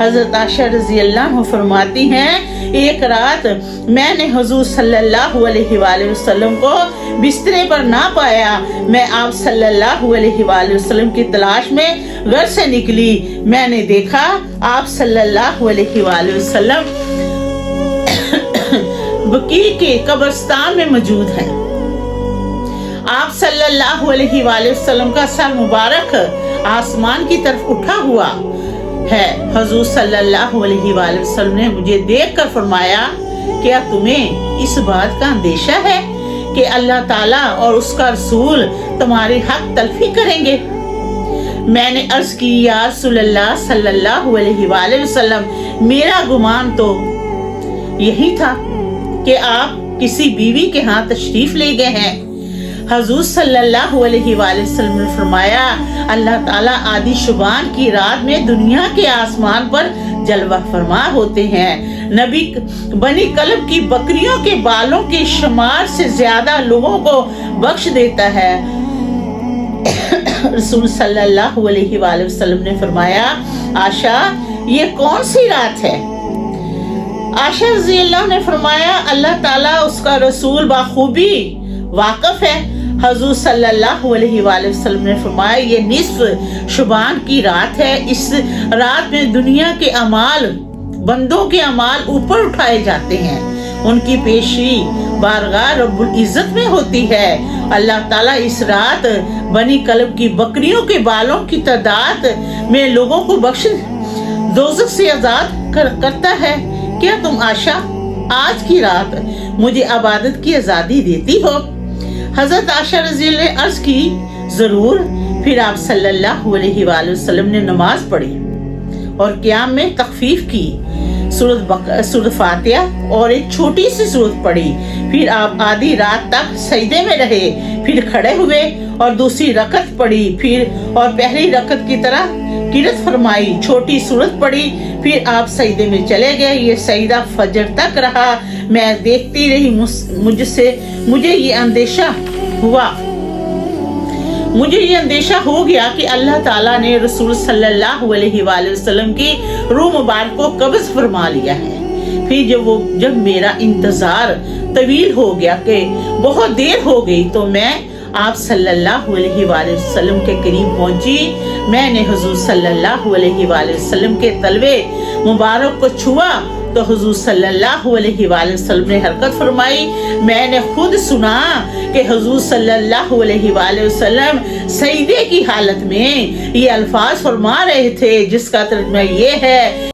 حضرت عائشہ رضی اللہ عنہ فرماتی ہیں ایک رات میں نے حضور صلی اللہ علیہ وآلہ وسلم کو بسترے پر نہ پایا، میں آپ صلی اللہ علیہ وآلہ وسلم کی تلاش میں گھر سے نکلی، میں نے دیکھا آپ صلی اللہ علیہ وآلہ وسلم بقیع کے قبرستان میں موجود ہیں۔ آپ صلی اللہ علیہ وآلہ وسلم کا سر مبارک آسمان کی طرف اٹھا ہوا ہے۔ حضور صلی اللہ علیہ وآلہ وسلم نے مجھے دیکھ کر فرمایا، کیا تمہیں اس بات کا اندیشہ ہے کہ اللہ تعالیٰ اور اس کا رسول تمہاری حق تلفی کریں گے؟ میں نے عرض کی، یا رسول اللہ صلی اللہ علیہ وآلہ وسلم، میرا گمان تو یہی تھا کہ آپ کسی بیوی کے ہاں تشریف لے گئے ہیں۔ حضور صلی اللہ علیہ وآلہ وسلم نے فرمایا، اللہ تعالیٰ آدی شبان کی رات میں دنیا کے آسمان پر جلوہ فرما ہوتے ہیں، نبی بنی کلب کی بکریوں کے بالوں کے شمار سے زیادہ لوگوں کو بخش دیتا ہے۔ رسول صلی اللہ علیہ وآلہ وسلم نے فرمایا، عائشہ یہ کون سی رات ہے؟ عائشہ رضی اللہ نے فرمایا، اللہ تعالیٰ اس کا رسول بخوبی واقف ہے۔ حضور صلی اللہ علیہ وآلہ وسلم نے فرمایا، یہ نصف شبان کی رات ہے، اس رات میں دنیا کے اعمال، بندوں کے اعمال اوپر اٹھائے جاتے ہیں، ان کی پیشی بارگاہ رب العزت میں ہوتی ہے۔ اللہ تعالیٰ اس رات بنی کلب کی بکریوں کے بالوں کی تعداد میں لوگوں کو بخش دوزخ سے آزاد کرتا ہے۔ کیا تم عائشہ آج کی رات مجھے عبادت کی آزادی دیتی ہو؟ حضرت عائشہ رضی اللہ عنہا نے عرض کی، ضرور۔ پھر آپ صلی اللہ علیہ وآلہ وسلم نے نماز پڑھی اور قیام میں تخفیف کی، سورۃ فاتحہ اور ایک چھوٹی سی سورت پڑھی۔ پھر آپ آدھی رات تک سجدے میں رہے، پھر کھڑے ہوئے اور دوسری رکعت پڑھی، پھر اور پہلی رکعت کی طرح قرات فرمائی، چھوٹی سورت پڑھی، پھر آپ سجدے میں چلے گئے۔ یہ سجدہ فجر تک رہا، میں دیکھتی رہی، مجھے یہ اندیشہ ہو گیا کہ اللہ تعالیٰ نے رسول صلی اللہ علیہ وآلہ وسلم کی روح مبارک کو قبض فرما لیا ہے۔ پھر جب میرا انتظار طویل ہو گیا کہ بہت دیر ہو گئی تو میں آپ صلی اللہ علیہ وآلہ وسلم کے قریب پہنچی۔ میں نے حضور صلی اللہ علیہ وآلہ وسلم کے تلوے مبارک کو چھوا تو حضور صلی اللہ علیہ وآلہ وسلم نے حرکت فرمائی۔ میں نے خود سنا کہ حضور صلی اللہ علیہ وآلہ وسلم سجدے کی حالت میں یہ الفاظ فرما رہے تھے، جس کا ترجمہ یہ ہے